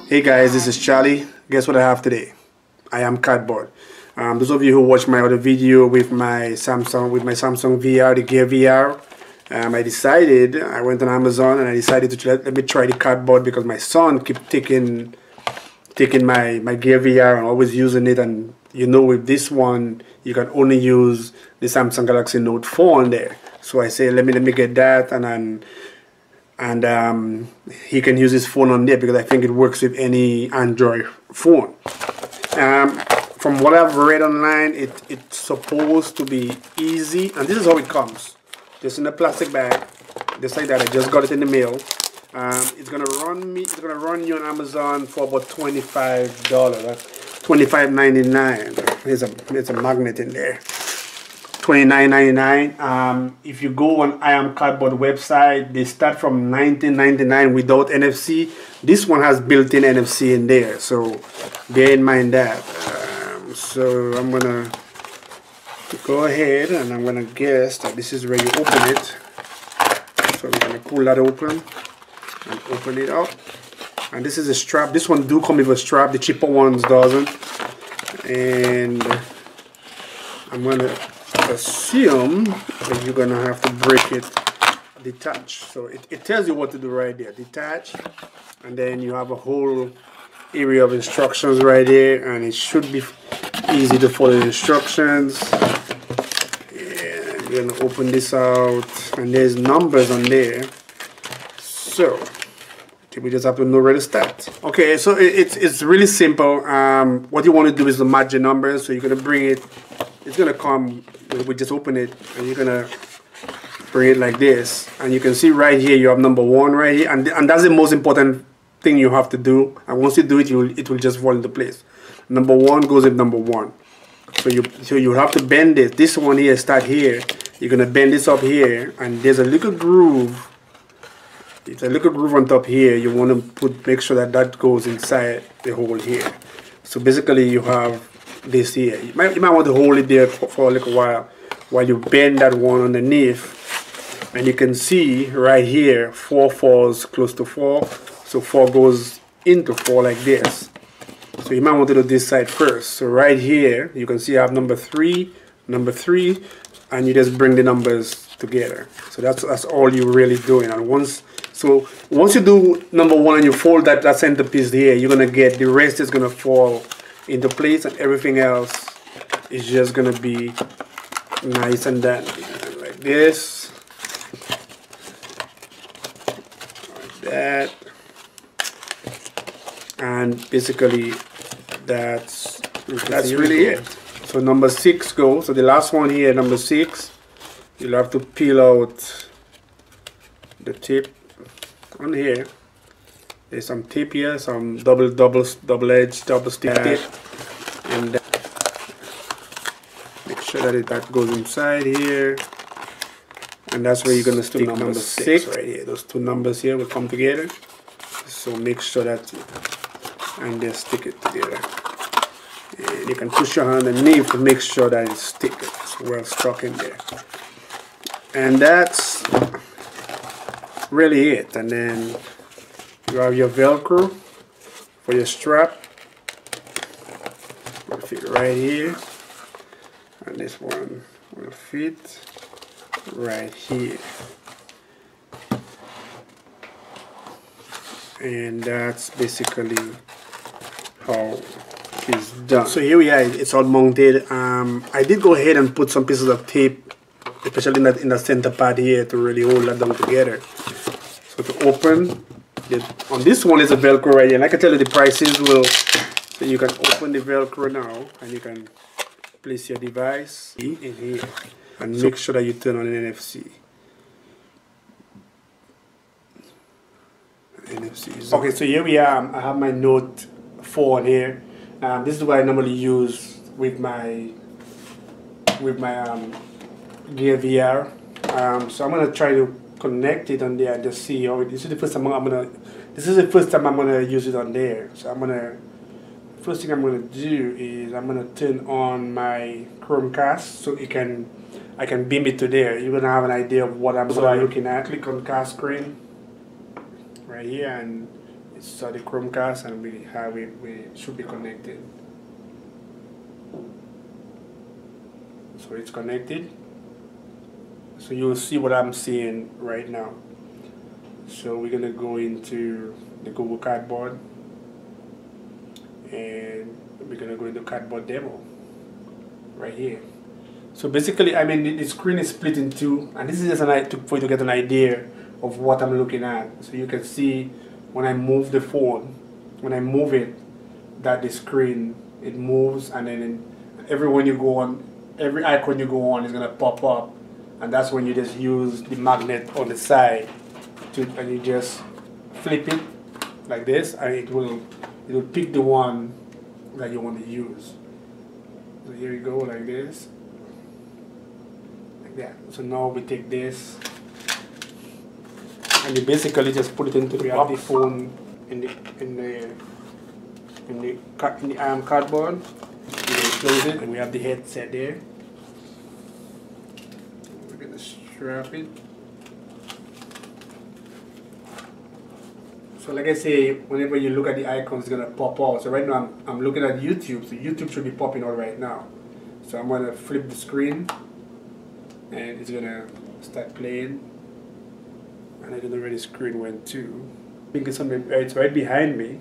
Hey guys, this is Charlie. Guess what I have today? I am cardboard. Those of you who watched my other video with my Samsung VR, the Gear VR, I went on Amazon and I decided to let me try the cardboard because my son kept taking my Gear VR and always using it. And you know, with this one, you can only use the Samsung Galaxy Note 4 on there. So I say, let me get that, and he can use his phone on there because I think it works with any Android phone. From what I've read online, it's supposed to be easy, and this is how it comes, just in a plastic bag, just like that. I just got it in the mail. It's gonna run you on Amazon for about $25. That's $25.99. There's a magnet in there. $29.99. If you go on I Am Cardboard website, they start from $19.99 without NFC. This one has built-in NFC in there, so bear in mind that. So I'm gonna go ahead and I'm gonna guess that this is where you open it. So I'm gonna pull that open and open it up. And this is a strap. This one do come with a strap. The cheaper ones doesn't. And I'm gonna assume that you're gonna have to break it, detach. So it tells you what to do right there. Detach, and then you have a whole area of instructions right there, and it should be easy to follow the instructions. And we're gonna open this out, and there's numbers on there. So we just have to know where to start. Okay, so it's really simple. What you want to do is to match the numbers. So you're gonna bring it. It's gonna come. We just open it, and you're gonna bring it like this, and you can see right here you have number 1 right here, and that's the most important thing you have to do. And once you do it, it will just fall into place. Number 1 goes with number 1. So you have to bend it. This one here start here. You're gonna bend this up here, and there's a little groove. It's a little groove on top here. You want to make sure that goes inside the hole here. So basically you have this here. You might want to hold it there for a little while you bend that one underneath, and you can see right here 4 falls close to 4, so 4 goes into 4 like this. So you might want to do this side first. So right here you can see I have number 3, and you just bring the numbers together. So that's all you're really doing. And once you do number 1 and you fold that centerpiece here, you're gonna get the rest is gonna fall into place, and everything else is just gonna be nice and dandy like this, like that, and basically that's really it. So number 6 goes. So the last one here, number 6, you'll have to peel out the tip on here. There's some tape here, some double edge, double stick tape, and make sure that goes inside here, and that's where you're gonna stick number 6 right here. Those 2 numbers here will come together. So make sure that, and then stick it together. And you can push your hand underneath to make sure that it's well stuck in there. And that's really it. And then you have your Velcro for your strap. Will fit right here, and this one will fit right here. And that's basically how it's done. So here we are. It's all mounted. I did go ahead and put some pieces of tape, especially in the center part here, to really hold that down together. So to open. On this one is a Velcro right here, and I can tell you the prices will. So you can open the Velcro now, and you can place your device in here, and make sure that you turn on an NFC. Okay, so here we are. I have my Note 4 on here. This is what I normally use with my Gear VR. So I'm gonna try to connect it on there and just see how this is the first time I'm gonna use it on there. So first thing I'm gonna do is I'm gonna turn on my Chromecast so I can beam it to there. You're gonna have an idea of what I'm looking at. Click on cast screen right here, and It's the Chromecast, and we should be connected. So it's connected. So you'll see what I'm seeing right now. So we're gonna go into the Google Cardboard, and we're gonna go into Cardboard Demo right here. So basically, I mean, the screen is split in two, and this is just for you to get an idea of what I'm looking at. So you can see when I move the phone, when I move it, that the screen, it moves, and then every icon you go on is gonna pop up, and that's when you just use the magnet on the side and you just flip it like this, and it will pick the one that you want to use. So here you go, like this, like that. So now we take this, and you basically just put it into the phone in the cardboard. You close it, and we have the headset there. We're gonna strap it. So like I say, whenever you look at the icons, it's gonna pop out. So right now I'm looking at YouTube, so YouTube should be popping out right now. So I'm gonna flip the screen, and it's gonna start playing. And I don't know where the screen went to. I think it's right behind me.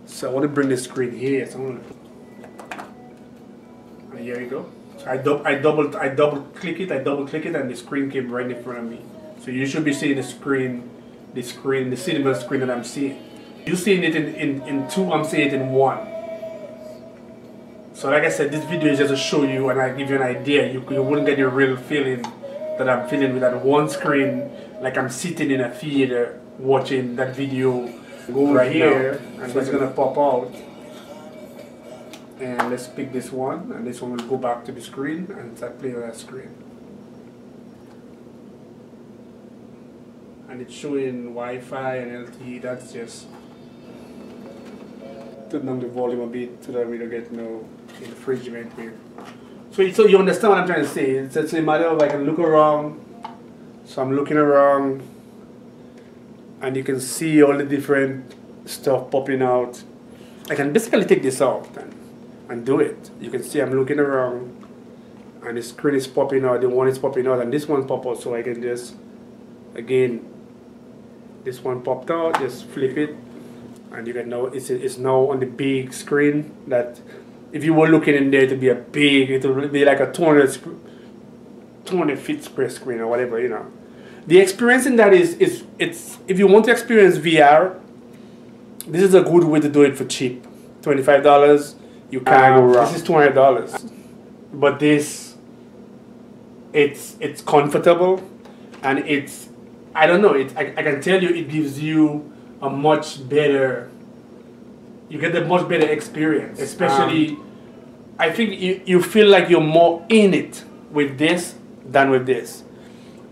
So I want to bring the screen here. So here you go. So I double click it, and the screen came right in front of me. So you should be seeing the cinema screen that I'm seeing. You're seeing it in two, I'm seeing it in one. So like I said, this video is just to show you, and I give you an idea. You wouldn't get the real feeling that I'm feeling with that one screen, like I'm sitting in a theater watching that video. Go right here, and it's gonna pop out. And let's pick this one, and this one will go back to the screen and start playing on that screen. And it's showing Wi-Fi and LTE. That's just turn down the volume a bit so that we don't get no infringement here. So you understand what I'm trying to say? It's a matter of I can look around. So I'm looking around, and you can see all the different stuff popping out. I can basically take this out and do it. You can see I'm looking around, and the screen is popping out, the one is popping out, and this one pop out. So I can just, again, this one popped out, just flip it, and you can know it's now on the big screen. That if you were looking in there to be it would be like a 200 feet square screen or whatever, you know. The experience in that is if you want to experience VR, this is a good way to do it for cheap. $25, you can't go wrong. This is $200, but it's comfortable, and I don't know, I can tell you it gives you a much better, you get a much better experience. Especially, I think you feel like you're more in it with this than with this.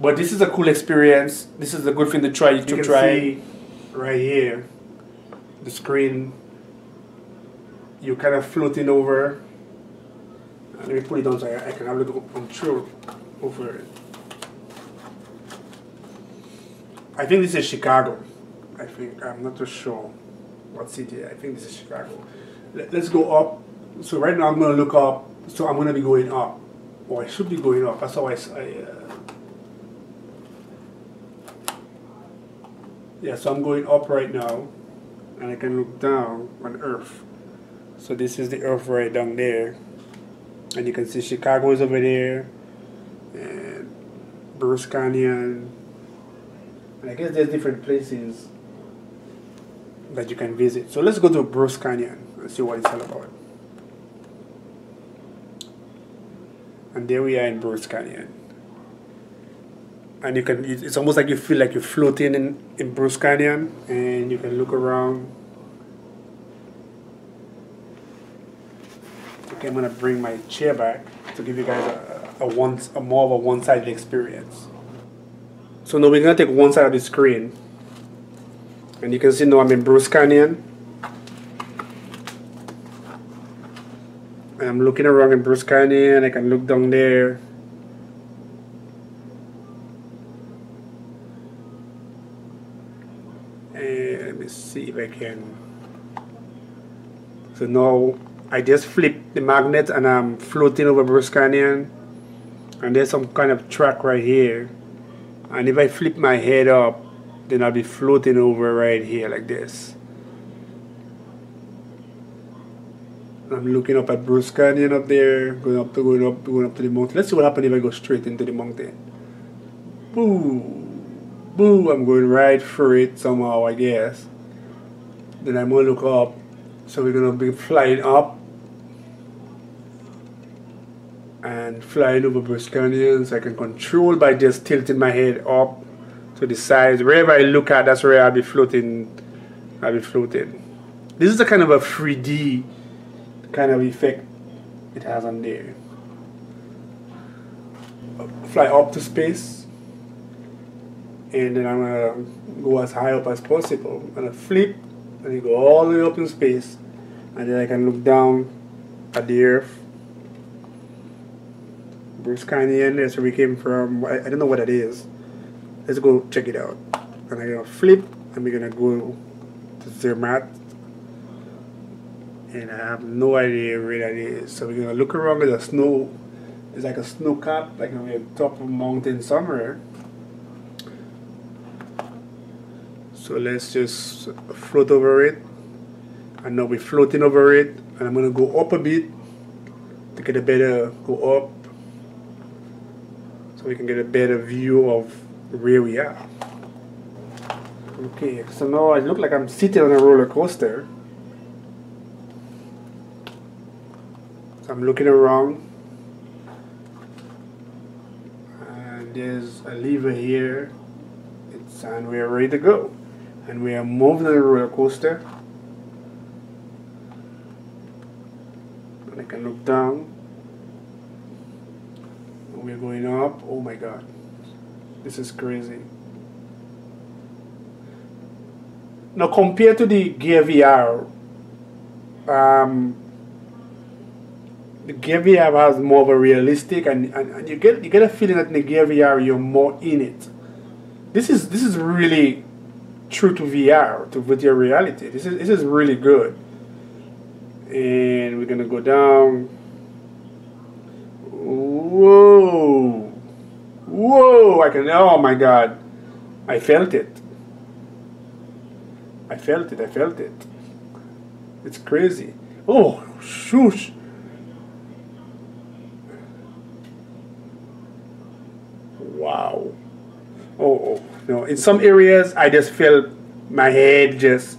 But this is a cool experience. This is a good thing to try. You can see right here, the screen, you're kind of floating over. Let me put it down so I can have a little control over it. I think this is Chicago. I think, I'm not too sure what city. I think this is Chicago. Let's go up. So right now I'm going to look up. So I'm going to be going up. Or I should be going up. That's how yeah, so I'm going up right now, and I can look down on Earth. So this is the Earth right down there, and you can see Chicago is over there, and Bruce Canyon, and I guess there's different places that you can visit. So let's go to Bruce Canyon and see what it's all about. And there we are in Bruce Canyon. And you can, it's almost like you feel like you're floating in Bruce Canyon, and you can look around. Okay, I'm gonna bring my chair back to give you guys a more of a one-sided experience. So now we're gonna take one side of the screen, and you can see now I'm in Bruce Canyon, and I'm looking around in Bruce Canyon. I can look down there. And let me see if I can. So now I just flip the magnet and I'm floating over Bruce Canyon, and there's some kind of track right here, and if I flip my head up, then I'll be floating over right here like this. I'm looking up at Bruce Canyon up there, going up to the mountain. Let's see what happens if I go straight into the mountain. Boo! Boo! I'm going right through it somehow, I guess. Then I'm gonna look up. So we're gonna be flying up and flying over Bruce Canyon, so I can control by just tilting my head up to the sides. Wherever I look at, that's where I'll be floating. I'll be floating. This is a kind of a 3D kind of effect it has on there. Fly up to space, and then I'm gonna go as high up as possible. I'm gonna flip and you go all the way up in space, and then I can look down at the earth. Bruce Canyon, that's where we came from. I don't know what that is. Let's go check it out. And I'm gonna flip, and we're gonna go to Zermatt, and I have no idea where that is. So we're gonna look around. There's a snow. It's like a snow cap, like we're on top of a mountain somewhere. So let's just float over it. And now we're floating over it, and I'm gonna go up a bit to get a better, go up, so we can get a better view of where we are. Okay, so now I look like I'm sitting on a roller coaster. So I'm looking around, and there's a lever here, and we're ready to go. And we are moving on the roller coaster. And I can look down. And we're going up. Oh my god. This is crazy. Now compared to the Gear VR, the Gear VR has more of a realistic, and you get a feeling that in the Gear VR you're more in it. This is really true to VR, to virtual reality. This is really good. And we're gonna go down. Whoa! Whoa! I can. Oh my god! I felt it. I felt it. I felt it. It's crazy. Oh, shoosh! Wow. Oh no! In some areas, I just felt my head just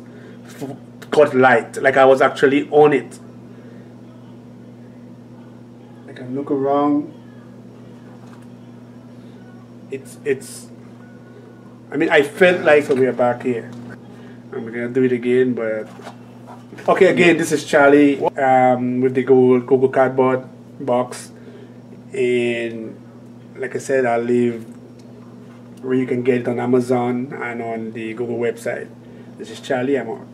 got light, like I was actually on it. I can look around. It's. I mean, I felt like we are back here. I'm gonna do it again, but okay. Again, this is Charlie with the Google Cardboard box, and like I said, I'll leave where you can get it on Amazon and on the Google website. This is Charlie. I'm out.